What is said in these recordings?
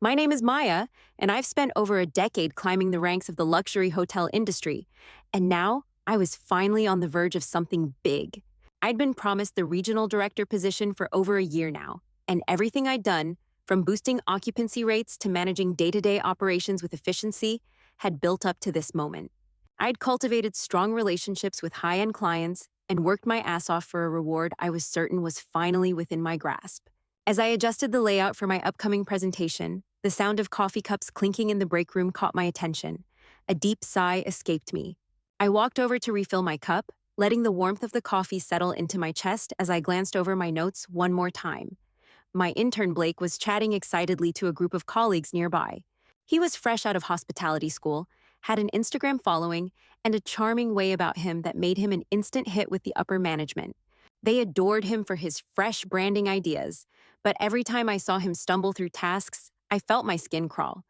My name is Maya, and I've spent over a decade climbing the ranks of the luxury hotel industry. And now I was finally on the verge of something big. I'd been promised the regional director position for over a year now, and everything I'd done, from boosting occupancy rates to managing day to day operations with efficiency, had built up to this moment. I'd cultivated strong relationships with high end clients and worked my ass off for a reward I was certain was finally within my grasp. As I adjusted the layout for my upcoming presentation, the sound of coffee cups clinking in the break room caught my attention. A deep sigh escaped me. I walked over to refill my cup, letting the warmth of the coffee settle into my chest as I glanced over my notes one more time. My intern Blake was chatting excitedly to a group of colleagues nearby. He was fresh out of hospitality school, had an Instagram following, and a charming way about him that made him an instant hit with the upper management. They adored him for his fresh branding ideas, but every time I saw him stumble through tasks, I felt my skin crawl.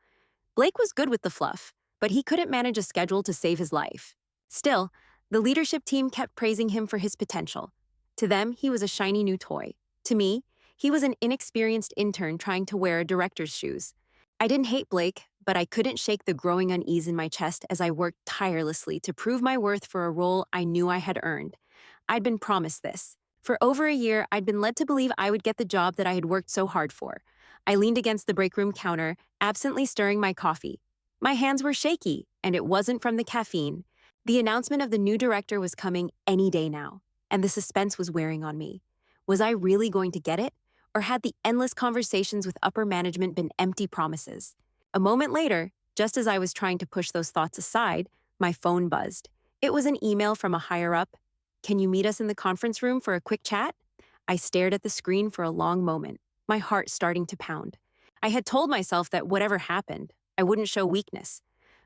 Blake was good with the fluff, but he couldn't manage a schedule to save his life. Still, the leadership team kept praising him for his potential. To them, he was a shiny new toy. To me, he was an inexperienced intern trying to wear a director's shoes. I didn't hate Blake, but I couldn't shake the growing unease in my chest as I worked tirelessly to prove my worth for a role I knew I had earned. I'd been promised this. For over a year, I'd been led to believe I would get the job that I had worked so hard for. I leaned against the break room counter, absently stirring my coffee. My hands were shaky, and it wasn't from the caffeine. The announcement of the new director was coming any day now, and the suspense was wearing on me. Was I really going to get it? Or had the endless conversations with upper management been empty promises? A moment later, just as I was trying to push those thoughts aside, my phone buzzed. It was an email from a higher-up. "Can you meet us in the conference room for a quick chat?" I stared at the screen for a long moment, my heart starting to pound. I had told myself that whatever happened, I wouldn't show weakness.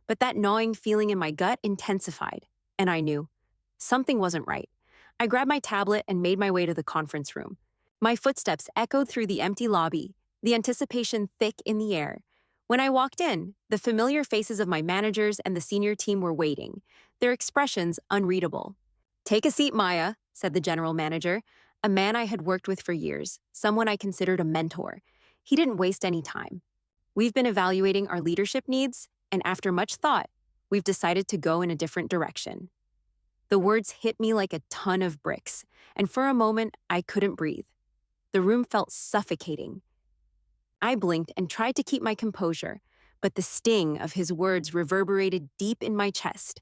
But that gnawing feeling in my gut intensified, and I knew something wasn't right. I grabbed my tablet and made my way to the conference room. My footsteps echoed through the empty lobby, the anticipation thick in the air. When I walked in, the familiar faces of my managers and the senior team were waiting, their expressions unreadable. "Take a seat, Maya," said the general manager, a man I had worked with for years, someone I considered a mentor. He didn't waste any time. "We've been evaluating our leadership needs, and after much thought, we've decided to go in a different direction." The words hit me like a ton of bricks, and for a moment, I couldn't breathe. The room felt suffocating. I blinked and tried to keep my composure, but the sting of his words reverberated deep in my chest.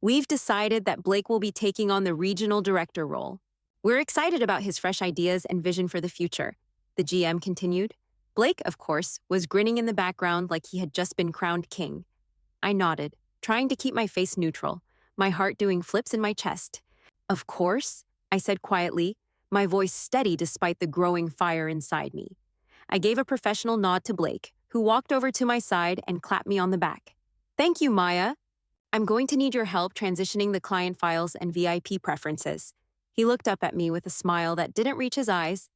"We've decided that Blake will be taking on the regional director role. We're excited about his fresh ideas and vision for the future," the GM continued. Blake, of course, was grinning in the background like he had just been crowned king. I nodded, trying to keep my face neutral, my heart doing flips in my chest. "Of course," I said quietly, my voice steady despite the growing fire inside me. I gave a professional nod to Blake, who walked over to my side and clapped me on the back. "Thank you, Maya. I'm going to need your help transitioning the client files and VIP preferences." He looked up at me with a smile that didn't reach his eyes.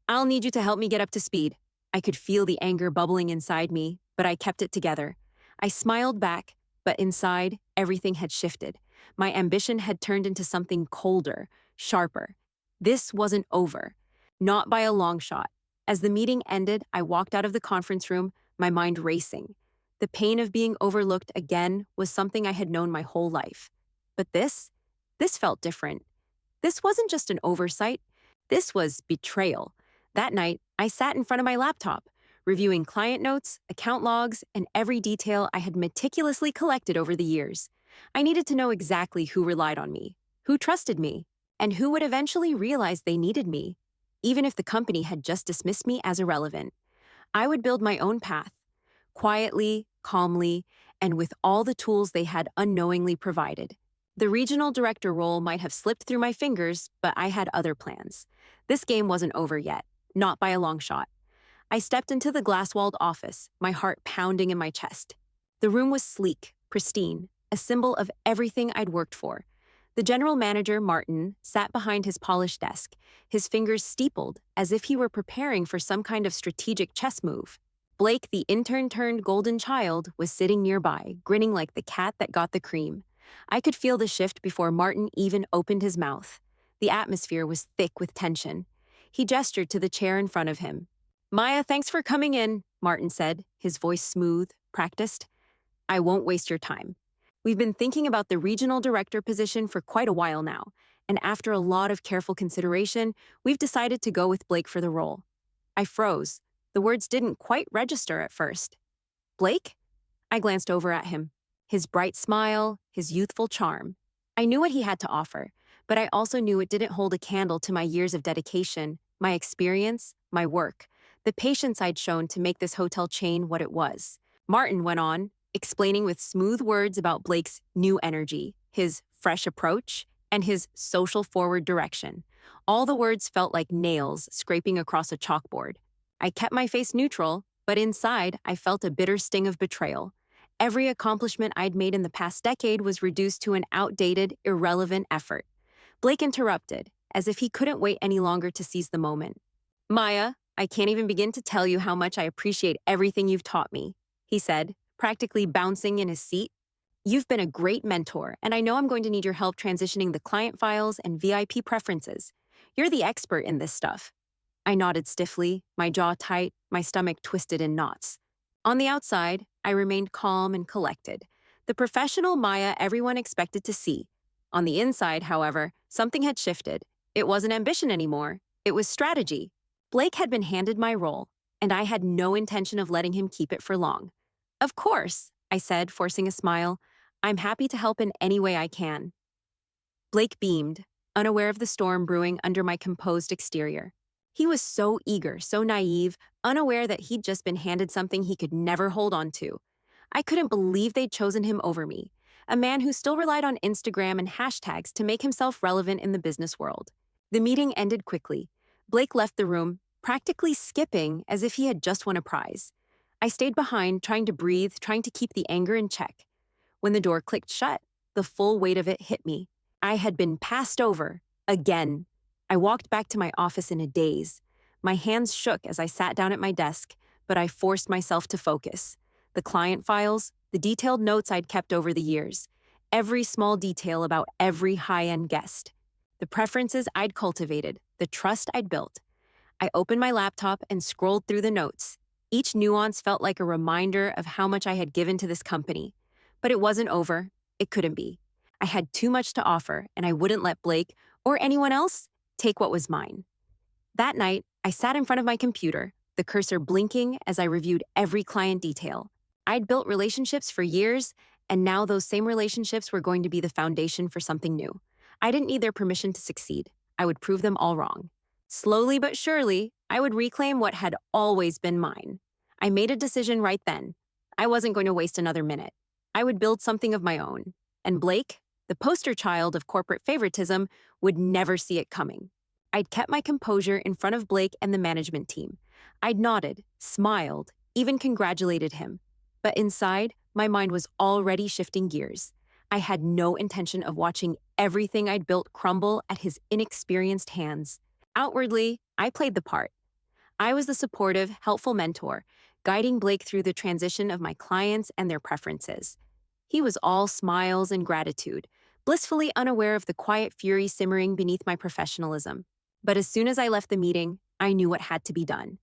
"I'll need you to help me get up to speed." I could feel the anger bubbling inside me, but I kept it together. I smiled back, but inside, everything had shifted. My ambition had turned into something colder, sharper. This wasn't over. Not by a long shot. As the meeting ended, I walked out of the conference room, my mind racing. The pain of being overlooked again was something I had known my whole life. But this felt different. This wasn't just an oversight. This was betrayal. That night, I sat in front of my laptop, reviewing client notes, account logs, and every detail I had meticulously collected over the years. I needed to know exactly who relied on me, who trusted me, and who would eventually realize they needed me, even if the company had just dismissed me as irrelevant. I would build my own path, quietly, calmly, and with all the tools they had unknowingly provided. The regional director role might have slipped through my fingers, but I had other plans. This game wasn't over yet, not by a long shot. I stepped into the glass-walled office, my heart pounding in my chest. The room was sleek, pristine, a symbol of everything I'd worked for. The general manager, Martin, sat behind his polished desk, his fingers steepled as if he were preparing for some kind of strategic chess move. Blake, the intern-turned-golden child, was sitting nearby, grinning like the cat that got the cream. I could feel the shift before Martin even opened his mouth. The atmosphere was thick with tension. He gestured to the chair in front of him. Maya, thanks for coming in, Martin said, his voice smooth, practiced. I won't waste your time. We've been thinking about the regional director position for quite a while now, and after a lot of careful consideration, we've decided to go with Blake for the role. I froze. The words didn't quite register at first. Blake? I glanced over at him. His bright smile, his youthful charm. I knew what he had to offer, but I also knew it didn't hold a candle to my years of dedication, my experience, my work, the patience I'd shown to make this hotel chain what it was. Martin went on, explaining with smooth words about Blake's new energy, his fresh approach, and his social forward direction. All the words felt like nails scraping across a chalkboard. I kept my face neutral, but inside I felt a bitter sting of betrayal. Every accomplishment I'd made in the past decade was reduced to an outdated, irrelevant effort. Blake interrupted, as if he couldn't wait any longer to seize the moment. Maya, I can't even begin to tell you how much I appreciate everything you've taught me, he said, practically bouncing in his seat. You've been a great mentor, and I know I'm going to need your help transitioning the client files and VIP preferences. You're the expert in this stuff. I nodded stiffly, my jaw tight, my stomach twisted in knots. On the outside, I remained calm and collected, the professional Maya everyone expected to see. On the inside, however, something had shifted. It wasn't ambition anymore. It was strategy. Blake had been handed my role, and I had no intention of letting him keep it for long. Of course, I said, forcing a smile. I'm happy to help in any way I can. Blake beamed, unaware of the storm brewing under my composed exterior. He was so eager, so naive, unaware that he'd just been handed something he could never hold on to. I couldn't believe they'd chosen him over me, a man who still relied on Instagram and hashtags to make himself relevant in the business world. The meeting ended quickly. Blake left the room, practically skipping as if he had just won a prize. I stayed behind, trying to breathe, trying to keep the anger in check. When the door clicked shut, the full weight of it hit me. I had been passed over, again. I walked back to my office in a daze. My hands shook as I sat down at my desk, but I forced myself to focus. The client files, the detailed notes I'd kept over the years, every small detail about every high-end guest, the preferences I'd cultivated, the trust I'd built. I opened my laptop and scrolled through the notes. Each nuance felt like a reminder of how much I had given to this company. But it wasn't over. It couldn't be. I had too much to offer, and I wouldn't let Blake, or anyone else, take what was mine. That night, I sat in front of my computer, the cursor blinking as I reviewed every client detail. I'd built relationships for years, and now those same relationships were going to be the foundation for something new. I didn't need their permission to succeed. I would prove them all wrong. Slowly but surely, I would reclaim what had always been mine. I made a decision right then. I wasn't going to waste another minute. I would build something of my own. And Blake, the poster child of corporate favoritism, would never see it coming. I'd kept my composure in front of Blake and the management team. I'd nodded, smiled, even congratulated him. But inside, my mind was already shifting gears. I had no intention of watching everything I'd built crumble at his inexperienced hands. Outwardly, I played the part. I was the supportive, helpful mentor, guiding Blake through the transition of my clients and their preferences. He was all smiles and gratitude, blissfully unaware of the quiet fury simmering beneath my professionalism. But as soon as I left the meeting, I knew what had to be done.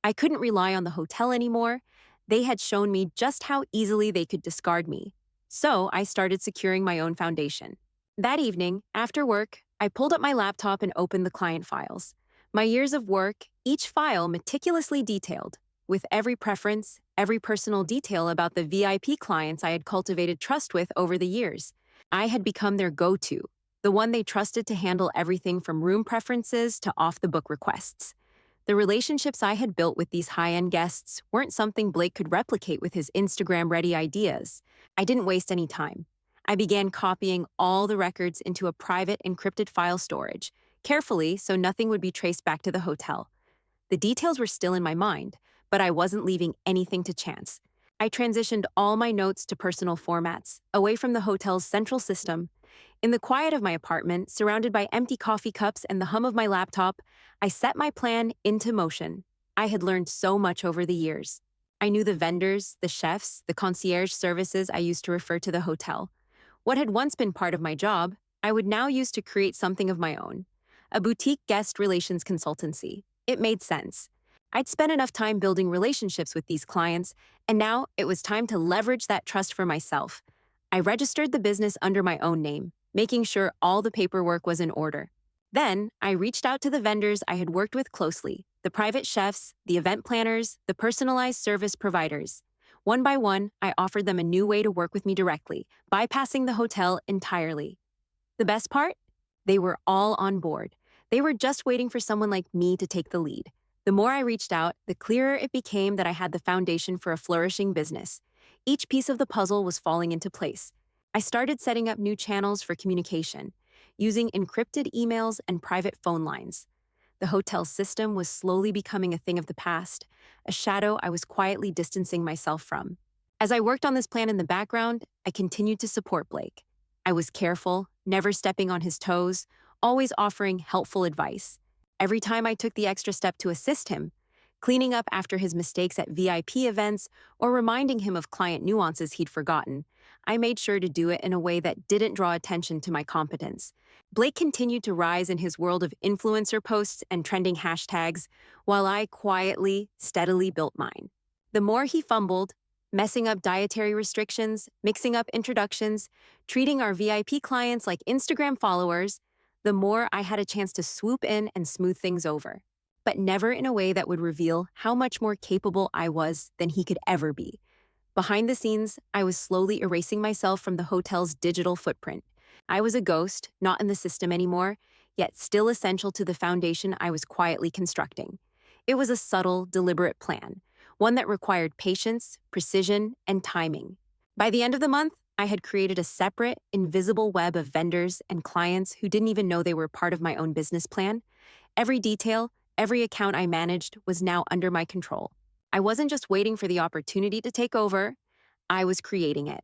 I couldn't rely on the hotel anymore. They had shown me just how easily they could discard me. So I started securing my own foundation. That evening, after work, I pulled up my laptop and opened the client files. My years of work, each file meticulously detailed, with every preference, every personal detail about the VIP clients I had cultivated trust with over the years. I had become their go-to, the one they trusted to handle everything from room preferences to off-the-book requests. The relationships I had built with these high-end guests weren't something Blake could replicate with his Instagram-ready ideas. I didn't waste any time. I began copying all the records into a private encrypted file storage, carefully so nothing would be traced back to the hotel. The details were still in my mind, but I wasn't leaving anything to chance. I transitioned all my notes to personal formats, away from the hotel's central system. In the quiet of my apartment, surrounded by empty coffee cups and the hum of my laptop, I set my plan into motion. I had learned so much over the years. I knew the vendors, the chefs, the concierge services I used to refer to the hotel. What had once been part of my job, I would now use to create something of my own. A boutique guest relations consultancy. It made sense. I'd spent enough time building relationships with these clients, and now it was time to leverage that trust for myself. I registered the business under my own name, making sure all the paperwork was in order. Then, I reached out to the vendors I had worked with closely, the private chefs, the event planners, the personalized service providers. One by one, I offered them a new way to work with me directly, bypassing the hotel entirely. The best part? They were all on board. They were just waiting for someone like me to take the lead. The more I reached out, the clearer it became that I had the foundation for a flourishing business. Each piece of the puzzle was falling into place. I started setting up new channels for communication, using encrypted emails and private phone lines. The hotel system was slowly becoming a thing of the past, a shadow I was quietly distancing myself from. As I worked on this plan in the background, I continued to support Blake. I was careful, never stepping on his toes, always offering helpful advice. Every time I took the extra step to assist him, cleaning up after his mistakes at VIP events or reminding him of client nuances he'd forgotten, I made sure to do it in a way that didn't draw attention to my competence. Blake continued to rise in his world of influencer posts and trending hashtags, while I quietly, steadily built mine. The more he fumbled, messing up dietary restrictions, mixing up introductions, treating our VIP clients like Instagram followers, the more I had a chance to swoop in and smooth things over. But never in a way that would reveal how much more capable I was than he could ever be. Behind the scenes, I was slowly erasing myself from the hotel's digital footprint. I was a ghost, not in the system anymore, yet still essential to the foundation I was quietly constructing. It was a subtle, deliberate plan, one that required patience, precision, and timing. By the end of the month, I had created a separate, invisible web of vendors and clients who didn't even know they were part of my own business plan. Every detail, every account I managed was now under my control. I wasn't just waiting for the opportunity to take over, I was creating it.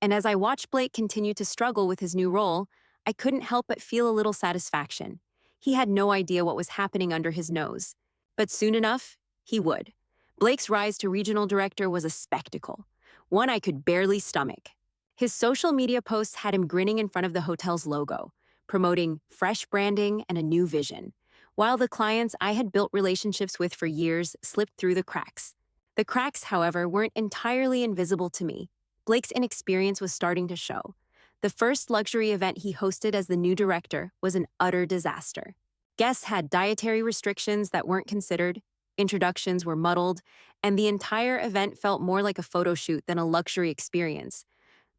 And as I watched Blake continue to struggle with his new role, I couldn't help but feel a little satisfaction. He had no idea what was happening under his nose. But soon enough, he would. Blake's rise to regional director was a spectacle, one I could barely stomach. His social media posts had him grinning in front of the hotel's logo, promoting fresh branding and a new vision, while the clients I had built relationships with for years slipped through the cracks. The cracks, however, weren't entirely invisible to me. Blake's inexperience was starting to show. The first luxury event he hosted as the new director was an utter disaster. Guests had dietary restrictions that weren't considered, introductions were muddled, and the entire event felt more like a photo shoot than a luxury experience.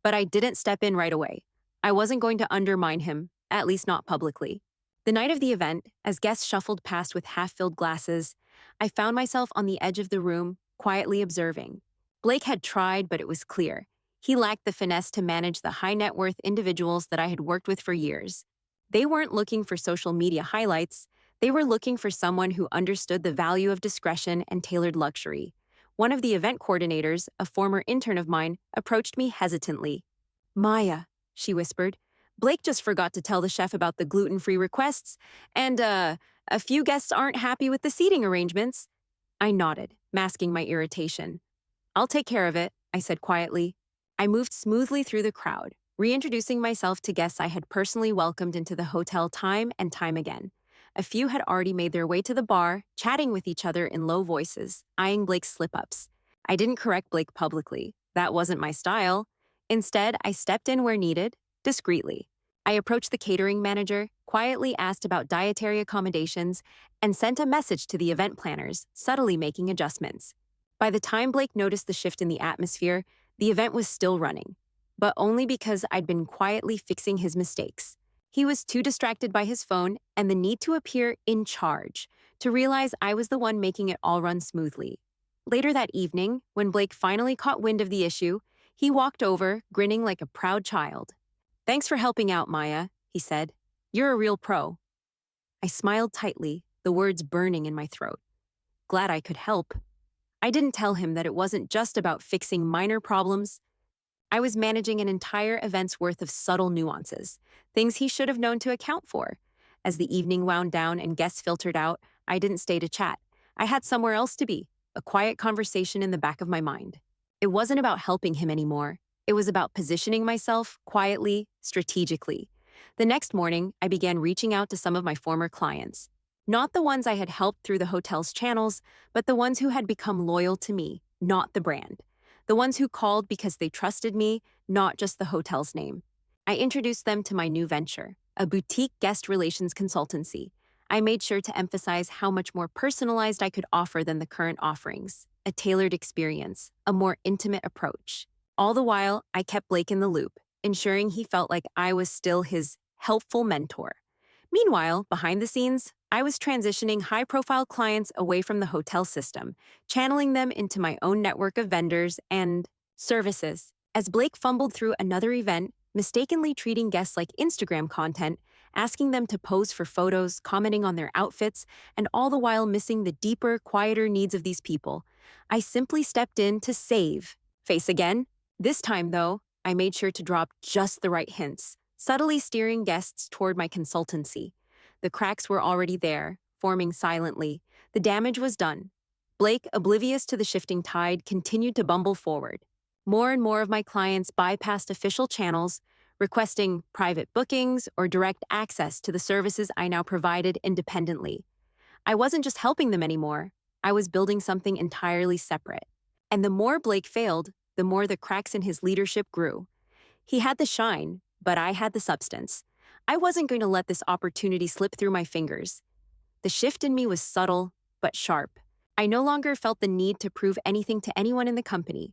But I didn't step in right away. I wasn't going to undermine him, at least not publicly. The night of the event, as guests shuffled past with half-filled glasses, I found myself on the edge of the room, quietly observing. Blake had tried, but it was clear. He lacked the finesse to manage the high-net-worth individuals that I had worked with for years. They weren't looking for social media highlights. They were looking for someone who understood the value of discretion and tailored luxury. One of the event coordinators, a former intern of mine, approached me hesitantly. "Maya," she whispered, "Blake just forgot to tell the chef about the gluten-free requests, and, a few guests aren't happy with the seating arrangements." I nodded, masking my irritation. "I'll take care of it," I said quietly. I moved smoothly through the crowd, reintroducing myself to guests I had personally welcomed into the hotel time and time again. A few had already made their way to the bar, chatting with each other in low voices, eyeing Blake's slip-ups. I didn't correct Blake publicly. That wasn't my style. Instead, I stepped in where needed, discreetly. I approached the catering manager, quietly asked about dietary accommodations, and sent a message to the event planners, subtly making adjustments. By the time Blake noticed the shift in the atmosphere, the event was still running, but only because I'd been quietly fixing his mistakes. He was too distracted by his phone and the need to appear in charge to realize I was the one making it all run smoothly. Later that evening, when Blake finally caught wind of the issue, he walked over, grinning like a proud child. "Thanks for helping out, Maya," he said. "You're a real pro." I smiled tightly, the words burning in my throat. Glad I could help. I didn't tell him that it wasn't just about fixing minor problems. I was managing an entire event's worth of subtle nuances, things he should have known to account for. As the evening wound down and guests filtered out, I didn't stay to chat. I had somewhere else to be, a quiet conversation in the back of my mind. It wasn't about helping him anymore. It was about positioning myself quietly, strategically. The next morning, I began reaching out to some of my former clients. Not the ones I had helped through the hotel's channels, but the ones who had become loyal to me, not the brand. The ones who called because they trusted me, not just the hotel's name. I introduced them to my new venture, a boutique guest relations consultancy. I made sure to emphasize how much more personalized I could offer than the current offerings, a tailored experience, a more intimate approach. All the while, I kept Blake in the loop, ensuring he felt like I was still his helpful mentor. Meanwhile, behind the scenes, I was transitioning high profile clients away from the hotel system, channeling them into my own network of vendors and services. As Blake fumbled through another event, mistakenly treating guests like Instagram content, asking them to pose for photos, commenting on their outfits, and all the while missing the deeper, quieter needs of these people, I simply stepped in to save face again. This time, though, I made sure to drop just the right hints, subtly steering guests toward my consultancy. The cracks were already there, forming silently. The damage was done. Blake, oblivious to the shifting tide, continued to bumble forward. More and more of my clients bypassed official channels, requesting private bookings or direct access to the services I now provided independently. I wasn't just helping them anymore, I was building something entirely separate. And the more Blake failed, the more the cracks in his leadership grew. He had the shine, but I had the substance. I wasn't going to let this opportunity slip through my fingers. The shift in me was subtle, but sharp. I no longer felt the need to prove anything to anyone in the company.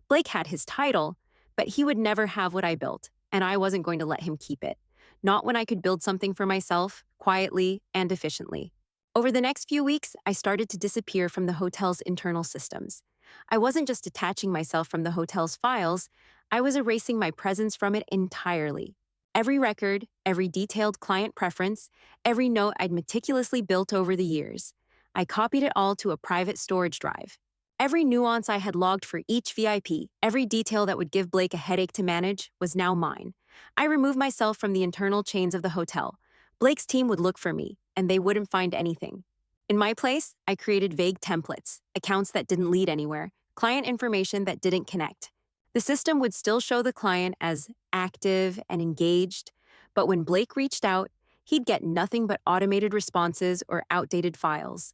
Blake had his title, but he would never have what I built, and I wasn't going to let him keep it. Not when I could build something for myself, quietly and efficiently. Over the next few weeks, I started to disappear from the hotel's internal systems. I wasn't just detaching myself from the hotel's files, I was erasing my presence from it entirely. Every record, every detailed client preference, every note I'd meticulously built over the years. I copied it all to a private storage drive. Every nuance I had logged for each VIP, every detail that would give Blake a headache to manage, was now mine. I removed myself from the internal chains of the hotel. Blake's team would look for me, and they wouldn't find anything. In my place, I created vague templates, accounts that didn't lead anywhere, client information that didn't connect. The system would still show the client as active and engaged, but when Blake reached out, he'd get nothing but automated responses or outdated files.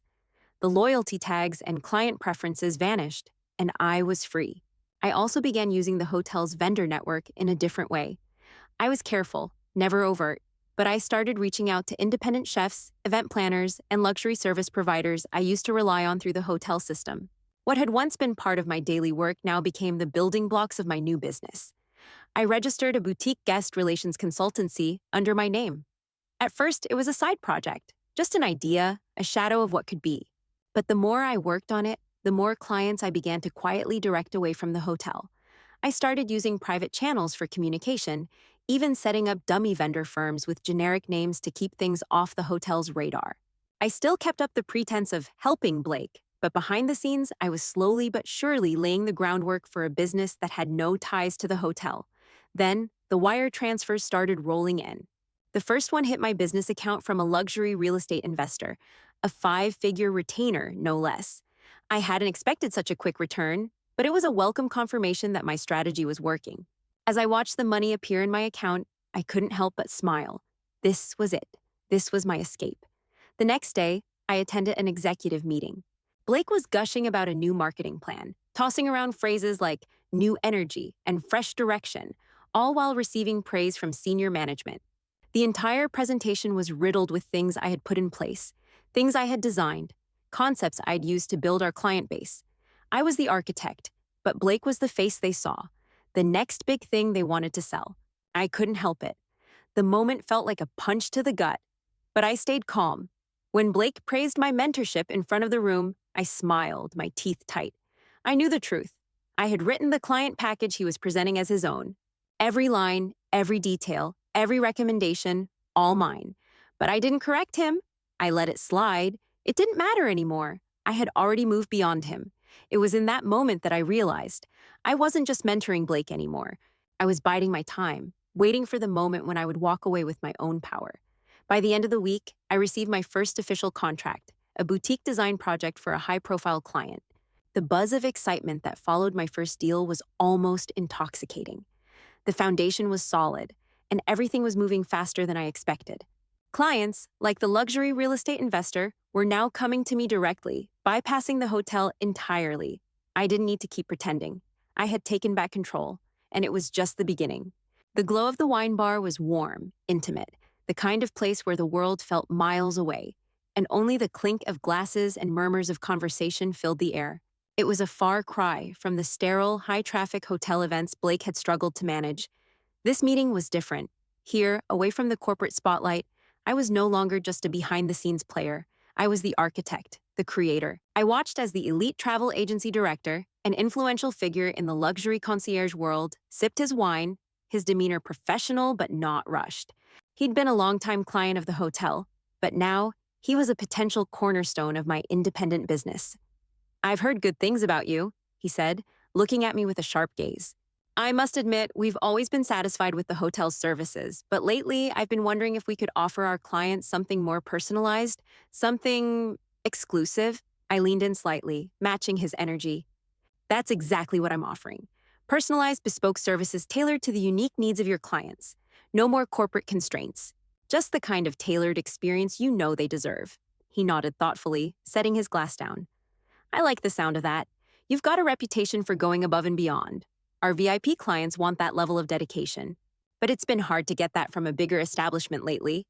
The loyalty tags and client preferences vanished, and I was free. I also began using the hotel's vendor network in a different way. I was careful, never overt, but I started reaching out to independent chefs, event planners, and luxury service providers I used to rely on through the hotel system. What had once been part of my daily work now became the building blocks of my new business. I registered a boutique guest relations consultancy under my name. At first, it was a side project, just an idea, a shadow of what could be. But the more I worked on it, the more clients I began to quietly direct away from the hotel. I started using private channels for communication, even setting up dummy vendor firms with generic names to keep things off the hotel's radar. I still kept up the pretense of helping Blake, but behind the scenes, I was slowly but surely laying the groundwork for a business that had no ties to the hotel. Then, the wire transfers started rolling in. The first one hit my business account from a luxury real estate investor, a 5-figure retainer, no less. I hadn't expected such a quick return, but it was a welcome confirmation that my strategy was working. As I watched the money appear in my account, I couldn't help but smile. This was it. This was my escape. The next day, I attended an executive meeting. Blake was gushing about a new marketing plan, tossing around phrases like new energy and fresh direction, all while receiving praise from senior management. The entire presentation was riddled with things I had put in place, things I had designed, concepts I'd used to build our client base. I was the architect, but Blake was the face they saw, the next big thing they wanted to sell. I couldn't help it. The moment felt like a punch to the gut, but I stayed calm. When Blake praised my mentorship in front of the room, I smiled, my teeth tight. I knew the truth. I had written the client package he was presenting as his own. Every line, every detail, every recommendation, all mine. But I didn't correct him. I let it slide. It didn't matter anymore. I had already moved beyond him. It was in that moment that I realized I wasn't just mentoring Blake anymore. I was biding my time, waiting for the moment when I would walk away with my own power. By the end of the week, I received my first official contract, a boutique design project for a high-profile client. The buzz of excitement that followed my first deal was almost intoxicating. The foundation was solid, and everything was moving faster than I expected. Clients, like the luxury real estate investor, were now coming to me directly, bypassing the hotel entirely. I didn't need to keep pretending. I had taken back control, and it was just the beginning. The glow of the wine bar was warm, intimate, the kind of place where the world felt miles away, and only the clink of glasses and murmurs of conversation filled the air. It was a far cry from the sterile, high-traffic hotel events Blake had struggled to manage. This meeting was different. Here, away from the corporate spotlight, I was no longer just a behind-the-scenes player. I was the architect, the creator. I watched as the elite travel agency director, an influential figure in the luxury concierge world, sipped his wine, his demeanor professional but not rushed. He'd been a longtime client of the hotel, but now he was a potential cornerstone of my independent business. "I've heard good things about you," he said, looking at me with a sharp gaze. "I must admit, we've always been satisfied with the hotel's services, but lately I've been wondering if we could offer our clients something more personalized, something exclusive." I leaned in slightly, matching his energy. "That's exactly what I'm offering. Personalized, bespoke services tailored to the unique needs of your clients. No more corporate constraints. Just the kind of tailored experience you know they deserve." He nodded thoughtfully, setting his glass down. "I like the sound of that. You've got a reputation for going above and beyond. Our VIP clients want that level of dedication. But it's been hard to get that from a bigger establishment lately."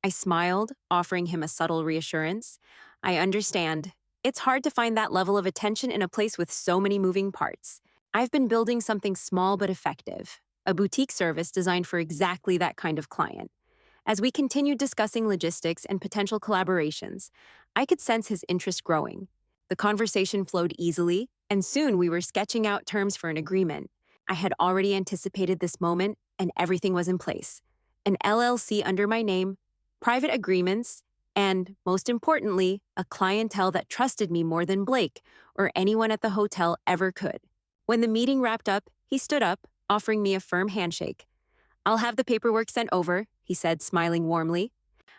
I smiled, offering him a subtle reassurance. "I understand. It's hard to find that level of attention in a place with so many moving parts. I've been building something small but effective, a boutique service designed for exactly that kind of client." As we continued discussing logistics and potential collaborations, I could sense his interest growing. The conversation flowed easily, and soon we were sketching out terms for an agreement. I had already anticipated this moment, and everything was in place. An LLC under my name, private agreements, and, most importantly, a clientele that trusted me more than Blake or anyone at the hotel ever could. When the meeting wrapped up, he stood up, offering me a firm handshake. "I'll have the paperwork sent over," he said, smiling warmly.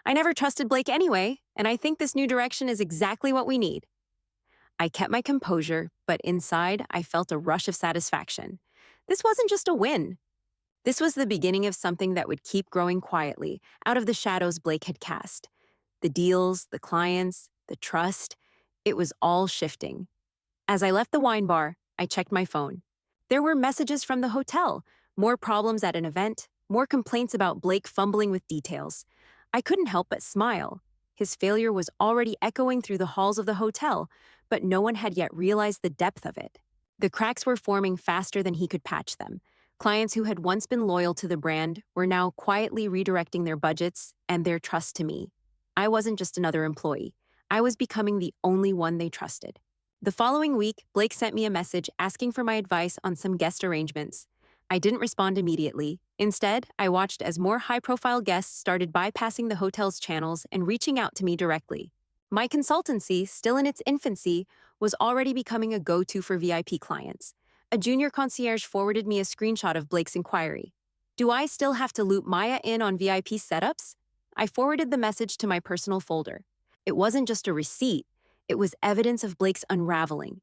"I never trusted Blake anyway, and I think this new direction is exactly what we need." I kept my composure, but inside I felt a rush of satisfaction. This wasn't just a win. This was the beginning of something that would keep growing quietly, out of the shadows Blake had cast. The deals, the clients, the trust, it was all shifting. As I left the wine bar, I checked my phone. There were messages from the hotel, more problems at an event, more complaints about Blake fumbling with details. I couldn't help but smile. His failure was already echoing through the halls of the hotel, but no one had yet realized the depth of it. The cracks were forming faster than he could patch them. Clients who had once been loyal to the brand were now quietly redirecting their budgets and their trust to me. I wasn't just another employee. I was becoming the only one they trusted. The following week, Blake sent me a message asking for my advice on some guest arrangements. I didn't respond immediately. Instead, I watched as more high-profile guests started bypassing the hotel's channels and reaching out to me directly. My consultancy, still in its infancy, was already becoming a go-to for VIP clients. A junior concierge forwarded me a screenshot of Blake's inquiry. "Do I still have to loop Maya in on VIP setups?" I forwarded the message to my personal folder. It wasn't just a receipt, it was evidence of Blake's unraveling.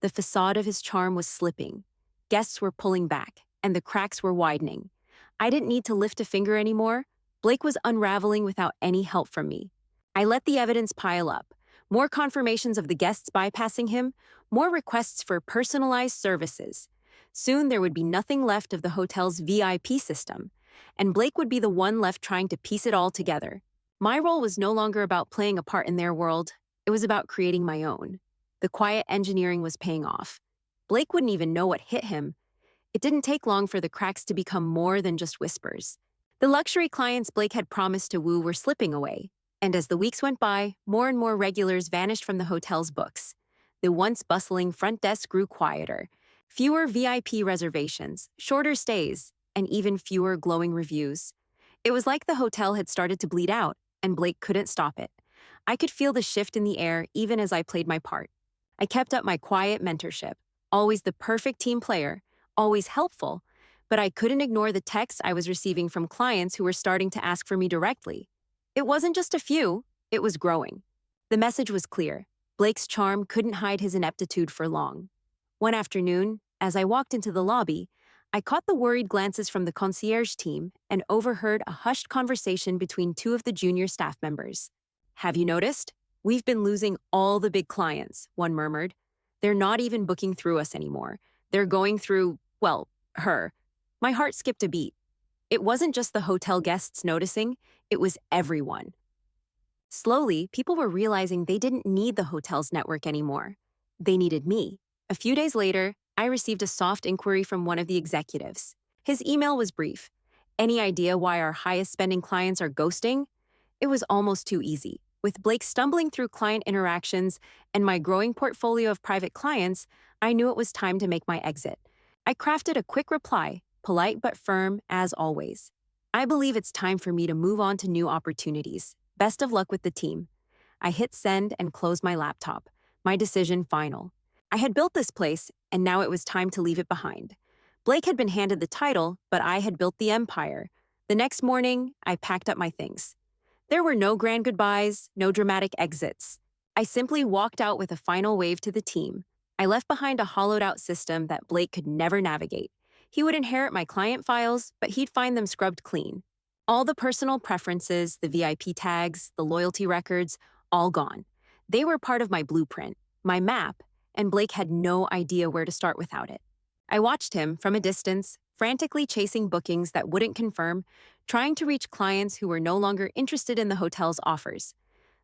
The facade of his charm was slipping. Guests were pulling back, and the cracks were widening. I didn't need to lift a finger anymore. Blake was unraveling without any help from me. I let the evidence pile up. More confirmations of the guests bypassing him, more requests for personalized services. Soon there would be nothing left of the hotel's VIP system, and Blake would be the one left trying to piece it all together. My role was no longer about playing a part in their world. It was about creating my own. The quiet engineering was paying off. Blake wouldn't even know what hit him. It didn't take long for the cracks to become more than just whispers. The luxury clients Blake had promised to woo were slipping away, and as the weeks went by, more and more regulars vanished from the hotel's books. The once bustling front desk grew quieter. Fewer VIP reservations, shorter stays, and even fewer glowing reviews. It was like the hotel had started to bleed out, and Blake couldn't stop it. I could feel the shift in the air even as I played my part. I kept up my quiet mentorship, always the perfect team player, always helpful, but I couldn't ignore the texts I was receiving from clients who were starting to ask for me directly. It wasn't just a few, it was growing. The message was clear. Blake's charm couldn't hide his ineptitude for long. One afternoon, as I walked into the lobby, I caught the worried glances from the concierge team and overheard a hushed conversation between two of the junior staff members. Have you noticed? We've been losing all the big clients, one murmured. They're not even booking through us anymore. They're going through, well, her. My heart skipped a beat. It wasn't just the hotel guests noticing, it was everyone. Slowly, people were realizing they didn't need the hotel's network anymore. They needed me. A few days later, I received a soft inquiry from one of the executives. His email was brief. Any idea why our highest spending clients are ghosting? It was almost too easy. With Blake stumbling through client interactions and my growing portfolio of private clients, I knew it was time to make my exit. I crafted a quick reply, polite but firm as always. I believe it's time for me to move on to new opportunities. Best of luck with the team. I hit send and closed my laptop. My decision final. I had built this place, and now it was time to leave it behind. Blake had been handed the title, but I had built the empire. The next morning, I packed up my things. There were no grand goodbyes, no dramatic exits. I simply walked out with a final wave to the team. I left behind a hollowed-out system that Blake could never navigate. He would inherit my client files, but he'd find them scrubbed clean. All the personal preferences, the VIP tags, the loyalty records, all gone. They were part of my blueprint, my map, and Blake had no idea where to start without it. I watched him, from a distance, frantically chasing bookings that wouldn't confirm, trying to reach clients who were no longer interested in the hotel's offers.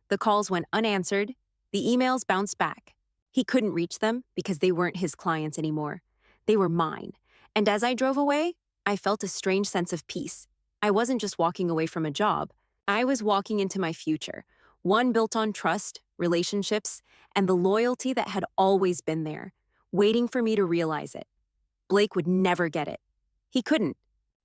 The calls went unanswered, the emails bounced back. He couldn't reach them because they weren't his clients anymore. They were mine. And as I drove away, I felt a strange sense of peace. I wasn't just walking away from a job. I was walking into my future, one built on trust, relationships, and the loyalty that had always been there, waiting for me to realize it. Blake would never get it. He couldn't.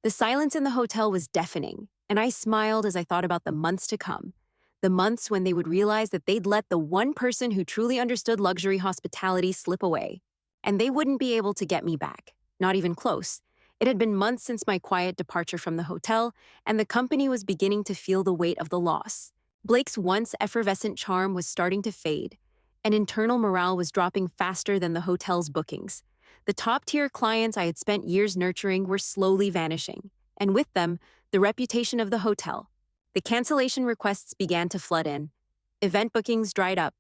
The silence in the hotel was deafening, and I smiled as I thought about the months to come. The months when they would realize that they'd let the one person who truly understood luxury hospitality slip away. And they wouldn't be able to get me back, not even close. It had been months since my quiet departure from the hotel, and the company was beginning to feel the weight of the loss. Blake's once effervescent charm was starting to fade, and internal morale was dropping faster than the hotel's bookings. The top-tier clients I had spent years nurturing were slowly vanishing, and with them, the reputation of the hotel. The cancellation requests began to flood in. Event bookings dried up.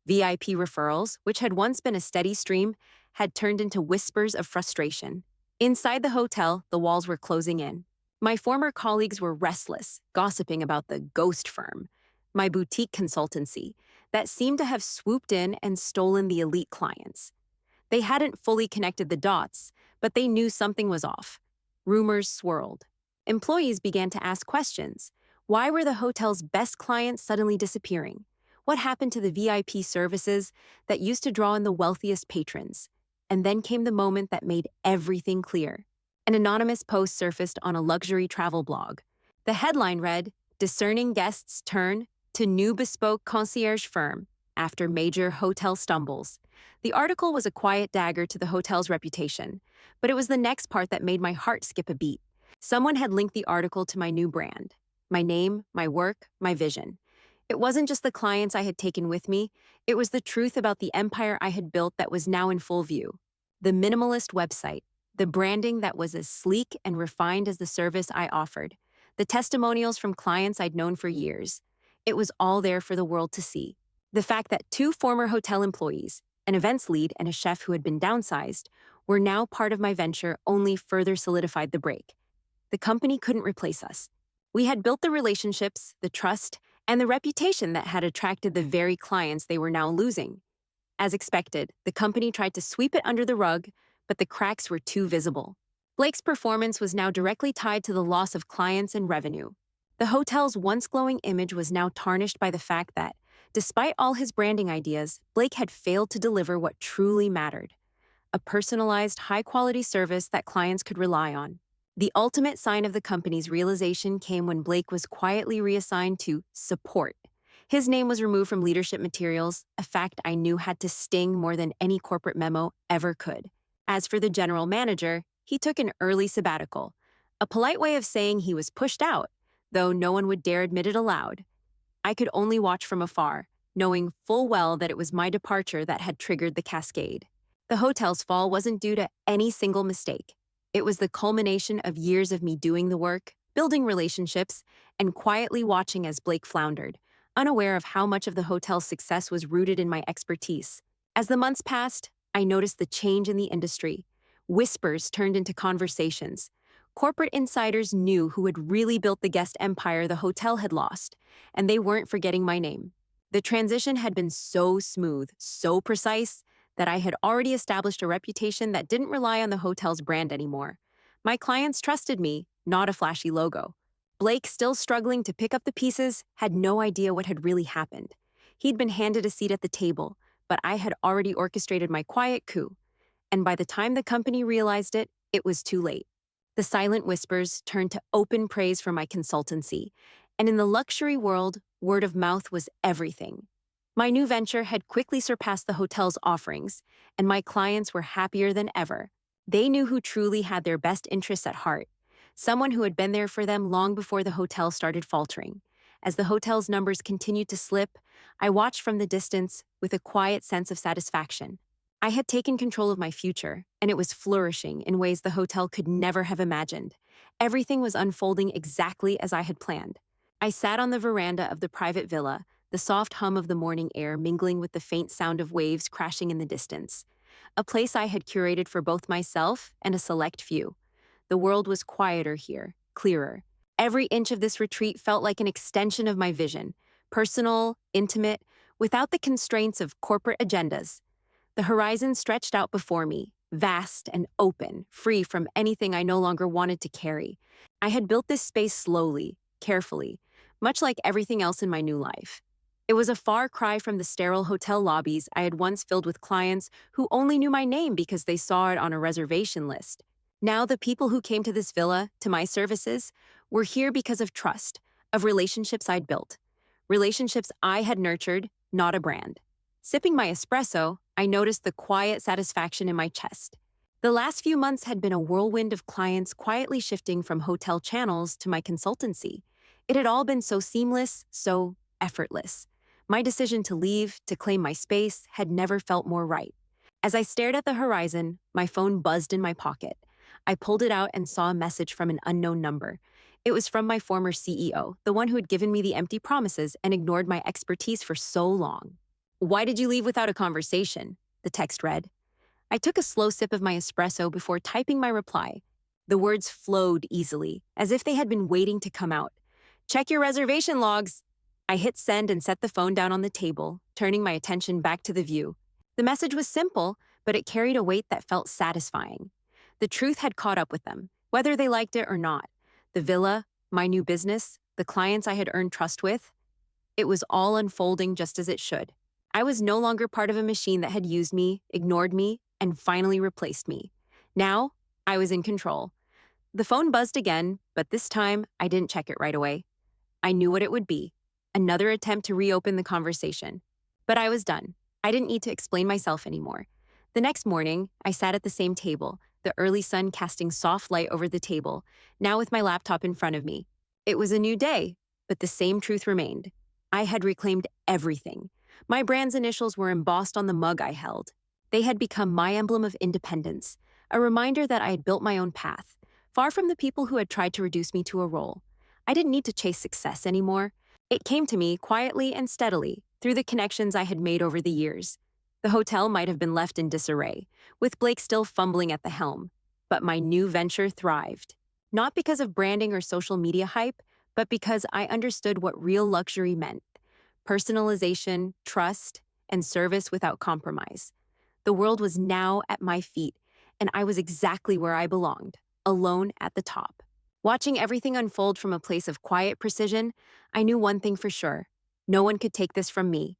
VIP referrals, which had once been a steady stream, had turned into whispers of frustration. Inside the hotel, the walls were closing in. My former colleagues were restless, gossiping about the ghost firm, my boutique consultancy, that seemed to have swooped in and stolen the elite clients. They hadn't fully connected the dots, but they knew something was off. Rumors swirled. Employees began to ask questions. Why were the hotel's best clients suddenly disappearing? What happened to the VIP services that used to draw in the wealthiest patrons? And then came the moment that made everything clear. An anonymous post surfaced on a luxury travel blog. The headline read, "Discerning Guests Turn to New Bespoke Concierge Firm After Major Hotel Stumbles." The article was a quiet dagger to the hotel's reputation, but it was the next part that made my heart skip a beat. Someone had linked the article to my new brand. My name, my work, my vision. It wasn't just the clients I had taken with me, it was the truth about the empire I had built that was now in full view. The minimalist website, the branding that was as sleek and refined as the service I offered, the testimonials from clients I'd known for years. It was all there for the world to see. The fact that two former hotel employees, an events lead and a chef who had been downsized, were now part of my venture only further solidified the break. The company couldn't replace us. We had built the relationships, the trust, and the reputation that had attracted the very clients they were now losing. As expected, the company tried to sweep it under the rug, but the cracks were too visible. Blake's performance was now directly tied to the loss of clients and revenue. The hotel's once glowing image was now tarnished by the fact that, despite all his branding ideas, Blake had failed to deliver what truly mattered: a personalized, high-quality service that clients could rely on. The ultimate sign of the company's realization came when Blake was quietly reassigned to support. His name was removed from leadership materials, a fact I knew had to sting more than any corporate memo ever could. As for the general manager, he took an early sabbatical, a polite way of saying he was pushed out, though no one would dare admit it aloud. I could only watch from afar, knowing full well that it was my departure that had triggered the cascade. The hotel's fall wasn't due to any single mistake. It was the culmination of years of me doing the work, building relationships, and quietly watching as Blake floundered, unaware of how much of the hotel's success was rooted in my expertise. As the months passed, I noticed the change in the industry. Whispers turned into conversations. Corporate insiders knew who had really built the guest empire the hotel had lost, and they weren't forgetting my name. The transition had been so smooth, so precise, that I had already established a reputation that didn't rely on the hotel's brand anymore. My clients trusted me, not a flashy logo. Blake, still struggling to pick up the pieces, had no idea what had really happened. He'd been handed a seat at the table, but I had already orchestrated my quiet coup. And by the time the company realized it, it was too late. The silent whispers turned to open praise for my consultancy, and in the luxury world, word of mouth was everything. My new venture had quickly surpassed the hotel's offerings, and my clients were happier than ever. They knew who truly had their best interests at heart, someone who had been there for them long before the hotel started faltering. As the hotel's numbers continued to slip, I watched from the distance with a quiet sense of satisfaction. I had taken control of my future, and it was flourishing in ways the hotel could never have imagined. Everything was unfolding exactly as I had planned. I sat on the veranda of the private villa, the soft hum of the morning air mingling with the faint sound of waves crashing in the distance. A place I had curated for both myself and a select few. The world was quieter here, clearer. Every inch of this retreat felt like an extension of my vision, personal, intimate, without the constraints of corporate agendas. The horizon stretched out before me, vast and open, free from anything I no longer wanted to carry. I had built this space slowly, carefully, much like everything else in my new life. It was a far cry from the sterile hotel lobbies I had once filled with clients who only knew my name because they saw it on a reservation list. Now the people who came to this villa, to my services, were here because of trust, of relationships I'd built. Relationships I had nurtured, not a brand. Sipping my espresso, I noticed the quiet satisfaction in my chest. The last few months had been a whirlwind of clients quietly shifting from hotel channels to my consultancy. It had all been so seamless, so effortless. My decision to leave, to claim my space, had never felt more right. As I stared at the horizon, my phone buzzed in my pocket. I pulled it out and saw a message from an unknown number. It was from my former CEO, the one who had given me the empty promises and ignored my expertise for so long. "Why did you leave without a conversation?" the text read. I took a slow sip of my espresso before typing my reply. The words flowed easily, as if they had been waiting to come out. "Check your reservation logs." I hit send and set the phone down on the table, turning my attention back to the view. The message was simple, but it carried a weight that felt satisfying. The truth had caught up with them, whether they liked it or not. The villa, my new business, the clients I had earned trust with, it was all unfolding just as it should. I was no longer part of a machine that had used me, ignored me, and finally replaced me. Now, I was in control. The phone buzzed again, but this time I didn't check it right away. I knew what it would be. Another attempt to reopen the conversation. But I was done. I didn't need to explain myself anymore. The next morning, I sat at the same table, the early sun casting soft light over the table, now with my laptop in front of me. It was a new day, but the same truth remained. I had reclaimed everything. My brand's initials were embossed on the mug I held. They had become my emblem of independence, a reminder that I had built my own path, far from the people who had tried to reduce me to a role. I didn't need to chase success anymore. It came to me quietly and steadily, through the connections I had made over the years. The hotel might have been left in disarray, with Blake still fumbling at the helm, but my new venture thrived. Not because of branding or social media hype, but because I understood what real luxury meant: personalization, trust, and service without compromise. The world was now at my feet, and I was exactly where I belonged, alone at the top. Watching everything unfold from a place of quiet precision, I knew one thing for sure: no one could take this from me.